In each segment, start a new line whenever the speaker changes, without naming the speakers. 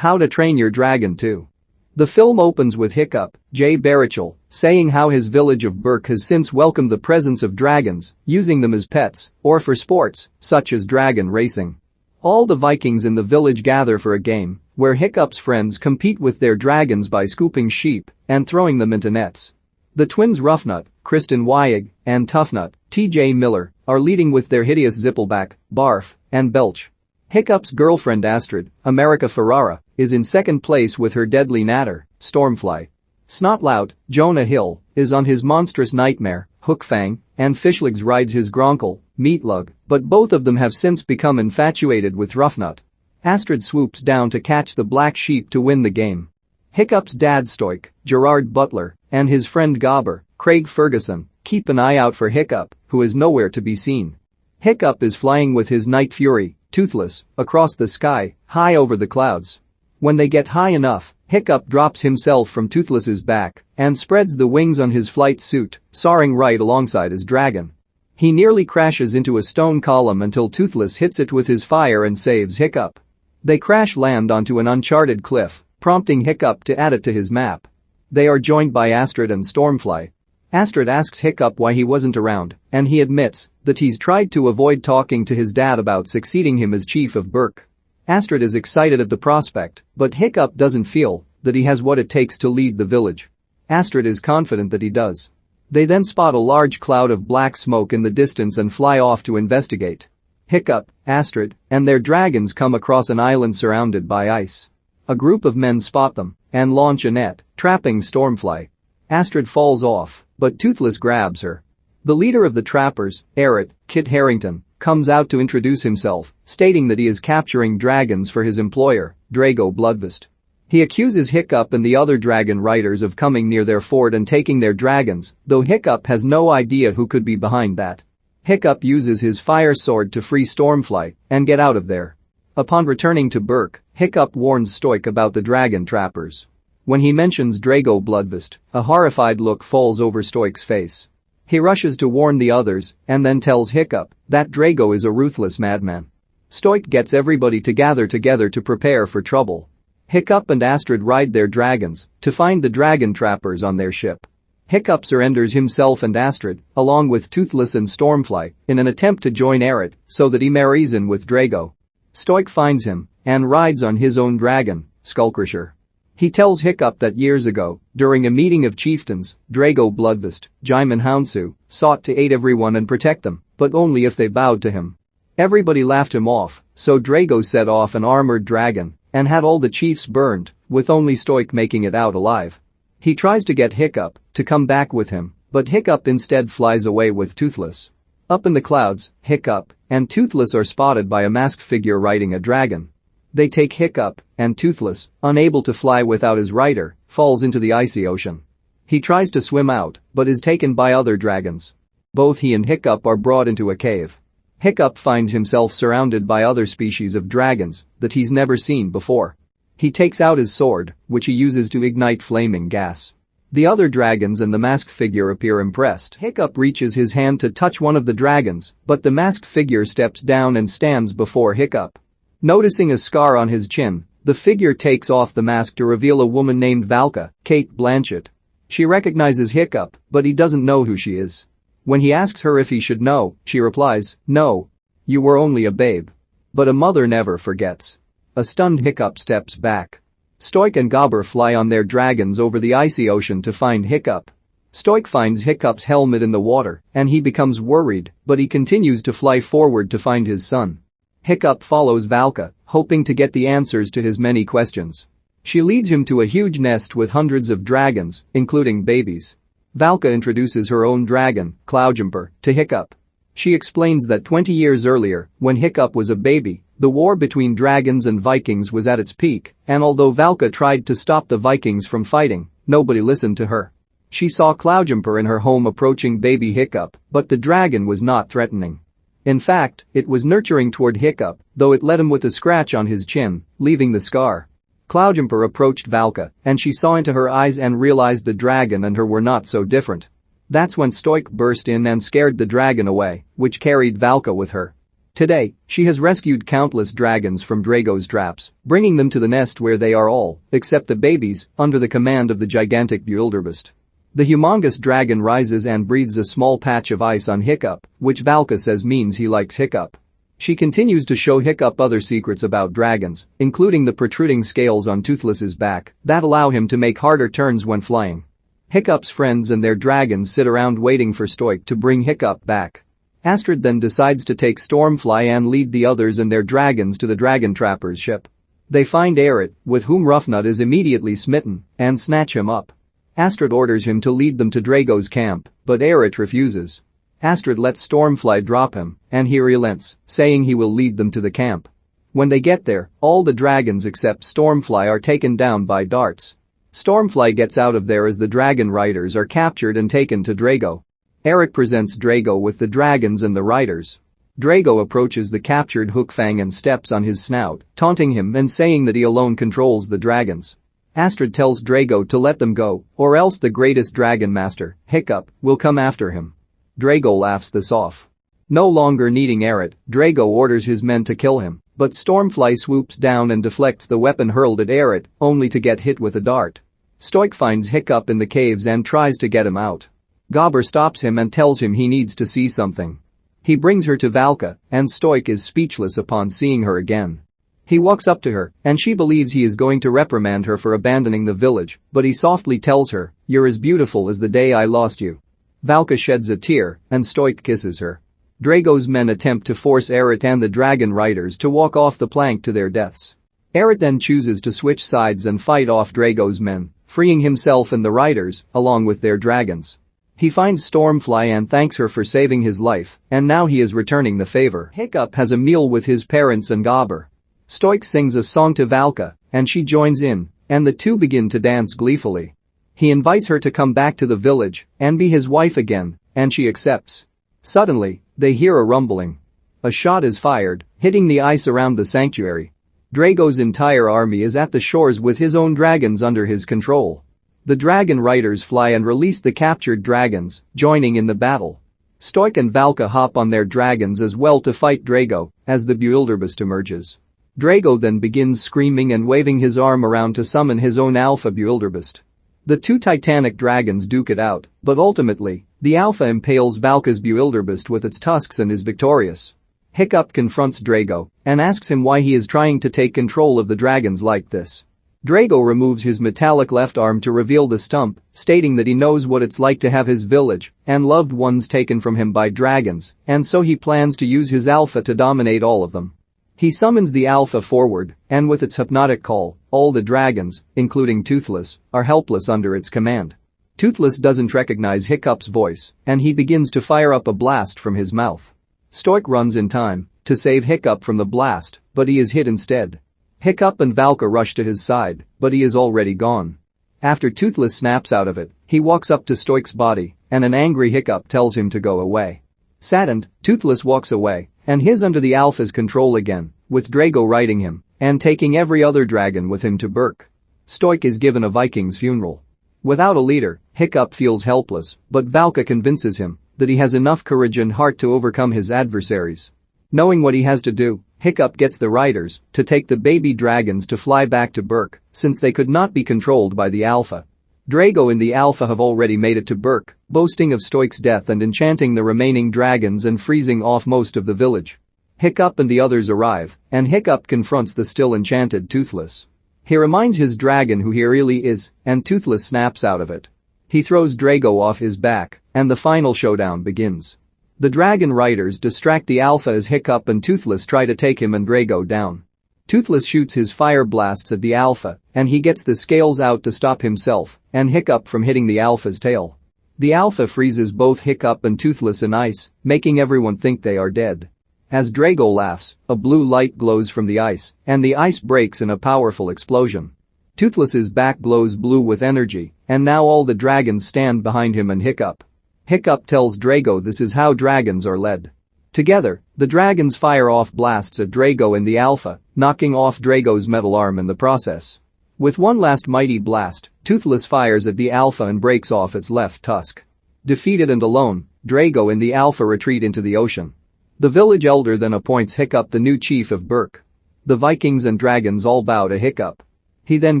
How to Train Your Dragon 2. The film opens with Hiccup, J. Baruchel, saying how his village of Burke has since welcomed the presence of dragons, using them as pets or for sports, such as dragon racing. All the Vikings in the village gather for a game, where Hiccup's friends compete with their dragons by scooping sheep and throwing them into nets. The twins Roughnut, Kristen Wiig, and Toughnut, T.J. Miller, are leading with their hideous zippleback, Barf, and Belch. Hiccup's girlfriend Astrid, America Ferrera, is in second place with her deadly natter, Stormfly. Snotlout, Jonah Hill, is on his monstrous nightmare, Hookfang, and Fishlegs rides his Gronkel, Meatlug, but both of them have since become infatuated with Roughnut. Astrid swoops down to catch the black sheep to win the game. Hiccup's dad Stoik, Gerard Butler, and his friend Gobber, Craig Ferguson, keep an eye out for Hiccup, who is nowhere to be seen. Hiccup is flying with his Night Fury, Toothless, across the sky, high over the clouds. When they get high enough, Hiccup drops himself from Toothless's back and spreads the wings on his flight suit, soaring right alongside his dragon. He nearly crashes into a stone column until Toothless hits it with his fire and saves Hiccup. They crash land onto an uncharted cliff, prompting Hiccup to add it to his map. They are joined by Astrid and Stormfly. Astrid asks Hiccup why he wasn't around, and he admits that he's tried to avoid talking to his dad about succeeding him as chief of Burke. Astrid is excited at the prospect, but Hiccup doesn't feel that he has what it takes to lead the village. Astrid is confident that he does. They then spot a large cloud of black smoke in the distance and fly off to investigate. Hiccup, Astrid, and their dragons come across an island surrounded by ice. A group of men spot them and launch a net, trapping Stormfly. Astrid falls off, but Toothless grabs her. The leader of the trappers, Eric, Kit Harington, comes out to introduce himself, stating that he is capturing dragons for his employer, Drago Bloodfist. He accuses Hiccup and the other dragon riders of coming near their fort and taking their dragons, though Hiccup has no idea who could be behind that. Hiccup uses his fire sword to free Stormfly and get out of there. Upon returning to Burke, Hiccup warns Stoik about the dragon trappers. When he mentions Drago Bloodfist, a horrified look falls over Stoik's face. He rushes to warn the others and then tells Hiccup that Drago is a ruthless madman. Stoik gets everybody to gather together to prepare for trouble. Hiccup and Astrid ride their dragons to find the dragon trappers on their ship. Hiccup surrenders himself and Astrid, along with Toothless and Stormfly, in an attempt to join Eric so that he marries in with Drago. Stoik finds him and rides on his own dragon, Skullcrusher. He tells Hiccup that years ago, during a meeting of chieftains, Drago Bloodfist, Djimon Hounsou, sought to aid everyone and protect them, but only if they bowed to him. Everybody laughed him off, so Drago set off an armored dragon and had all the chiefs burned, with only Stoik making it out alive. He tries to get Hiccup to come back with him, but Hiccup instead flies away with Toothless. Up in the clouds, Hiccup and Toothless are spotted by a masked figure riding a dragon. They take Hiccup, and Toothless, unable to fly without his rider, falls into the icy ocean. He tries to swim out, but is taken by other dragons. Both he and Hiccup are brought into a cave. Hiccup finds himself surrounded by other species of dragons that he's never seen before. He takes out his sword, which he uses to ignite flaming gas. The other dragons and the masked figure appear impressed. Hiccup reaches his hand to touch one of the dragons, but the masked figure steps down and stands before Hiccup. Noticing a scar on his chin, the figure takes off the mask to reveal a woman named Valka, Cate Blanchett. She recognizes Hiccup, but he doesn't know who she is. When he asks her if he should know, she replies, "No. You were only a babe." But a mother never forgets. A stunned Hiccup steps back. Stoik and Gobber fly on their dragons over the icy ocean to find Hiccup. Stoik finds Hiccup's helmet in the water, and he becomes worried, but he continues to fly forward to find his son. Hiccup follows Valka, hoping to get the answers to his many questions. She leads him to a huge nest with hundreds of dragons, including babies. Valka introduces her own dragon, Cloudjumper, to Hiccup. She explains that 20 years earlier, when Hiccup was a baby, the war between dragons and Vikings was at its peak, and although Valka tried to stop the Vikings from fighting, nobody listened to her. She saw Cloudjumper in her home approaching baby Hiccup, but the dragon was not threatening. In fact, it was nurturing toward Hiccup, though it led him with a scratch on his chin, leaving the scar. Cloudjumper approached Valka, and she saw into her eyes and realized the dragon and her were not so different. That's when Stoik burst in and scared the dragon away, which carried Valka with her. Today, she has rescued countless dragons from Drago's traps, bringing them to the nest where they are all, except the babies, under the command of the gigantic Bewilderbeast. The humongous dragon rises and breathes a small patch of ice on Hiccup, which Valka says means he likes Hiccup. She continues to show Hiccup other secrets about dragons, including the protruding scales on Toothless's back that allow him to make harder turns when flying. Hiccup's friends and their dragons sit around waiting for Stoic to bring Hiccup back. Astrid then decides to take Stormfly and lead the others and their dragons to the dragon trapper's ship. They find Aerith, with whom Ruffnut is immediately smitten, and snatch him up. Astrid orders him to lead them to Drago's camp, but Aerith refuses. Astrid lets Stormfly drop him, and he relents, saying he will lead them to the camp. When they get there, all the dragons except Stormfly are taken down by darts. Stormfly gets out of there as the dragon riders are captured and taken to Drago. Eric presents Drago with the dragons and the riders. Drago approaches the captured Hookfang and steps on his snout, taunting him and saying that he alone controls the dragons. Astrid tells Drago to let them go, or else the greatest dragon master, Hiccup, will come after him. Drago laughs this off. No longer needing Aerith, Drago orders his men to kill him, but Stormfly swoops down and deflects the weapon hurled at Aerith, only to get hit with a dart. Stoic finds Hiccup in the caves and tries to get him out. Gobber stops him and tells him he needs to see something. He brings her to Valka, and Stoic is speechless upon seeing her again. He walks up to her, and she believes he is going to reprimand her for abandoning the village, but he softly tells her, "You're as beautiful as the day I lost you." Valka sheds a tear, and Stoic kisses her. Drago's men attempt to force Aerith and the dragon riders to walk off the plank to their deaths. Aerith then chooses to switch sides and fight off Drago's men, freeing himself and the riders, along with their dragons. He finds Stormfly and thanks her for saving his life, and now he is returning the favor. Hiccup has a meal with his parents and Gobber. Stoic sings a song to Valka, and she joins in, and the two begin to dance gleefully. He invites her to come back to the village and be his wife again, and she accepts. Suddenly, they hear a rumbling. A shot is fired, hitting the ice around the sanctuary. Drago's entire army is at the shores with his own dragons under his control. The dragon riders fly and release the captured dragons, joining in the battle. Stoic and Valka hop on their dragons as well to fight Drago, as the Bewilderbeast emerges. Drago then begins screaming and waving his arm around to summon his own Alpha Bewilderbeast. The two titanic dragons duke it out, but ultimately, the Alpha impales Valka's Bewilderbeast with its tusks and is victorious. Hiccup confronts Drago and asks him why he is trying to take control of the dragons like this. Drago removes his metallic left arm to reveal the stump, stating that he knows what it's like to have his village and loved ones taken from him by dragons, and so he plans to use his Alpha to dominate all of them. He summons the Alpha forward, and with its hypnotic call, all the dragons, including Toothless, are helpless under its command. Toothless doesn't recognize Hiccup's voice, and he begins to fire up a blast from his mouth. Stoic runs in time to save Hiccup from the blast, but he is hit instead. Hiccup and Valka rush to his side, but he is already gone. After Toothless snaps out of it, he walks up to Stoic's body, and an angry Hiccup tells him to go away. Saddened, Toothless walks away, and is under the Alpha's control again, with Drago riding him, and taking every other dragon with him to Berk. Stoic is given a Viking's funeral. Without a leader, Hiccup feels helpless, but Valka convinces him that he has enough courage and heart to overcome his adversaries. Knowing what he has to do, Hiccup gets the riders to take the baby dragons to fly back to Berk, since they could not be controlled by the Alpha. Drago and the Alpha have already made it to Berk, boasting of Stoic's death and enchanting the remaining dragons and freezing off most of the village. Hiccup and the others arrive, and Hiccup confronts the still enchanted Toothless. He reminds his dragon who he really is, and Toothless snaps out of it. He throws Drago off his back, and the final showdown begins. The dragon riders distract the Alpha as Hiccup and Toothless try to take him and Drago down. Toothless shoots his fire blasts at the Alpha, and he gets the scales out to stop himself and Hiccup from hitting the Alpha's tail. The Alpha freezes both Hiccup and Toothless in ice, making everyone think they are dead. As Drago laughs, a blue light glows from the ice, and the ice breaks in a powerful explosion. Toothless's back glows blue with energy, and now all the dragons stand behind him and Hiccup. Hiccup tells Drago this is how dragons are led. Together, the dragons fire off blasts at Drago and the Alpha, knocking off Drago's metal arm in the process. With one last mighty blast, Toothless fires at the Alpha and breaks off its left tusk. Defeated and alone, Drago and the Alpha retreat into the ocean. The village elder then appoints Hiccup the new chief of Berk. The Vikings and dragons all bow to Hiccup. He then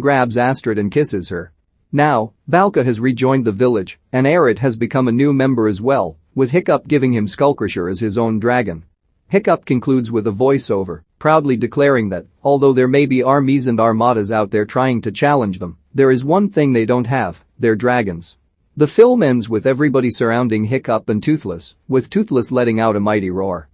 grabs Astrid and kisses her. Now, Valka has rejoined the village, and Aerith has become a new member as well, with Hiccup giving him Skullcrusher as his own dragon. Hiccup concludes with a voiceover, proudly declaring that, although there may be armies and armadas out there trying to challenge them, there is one thing they don't have, they're dragons. The film ends with everybody surrounding Hiccup and Toothless, with Toothless letting out a mighty roar.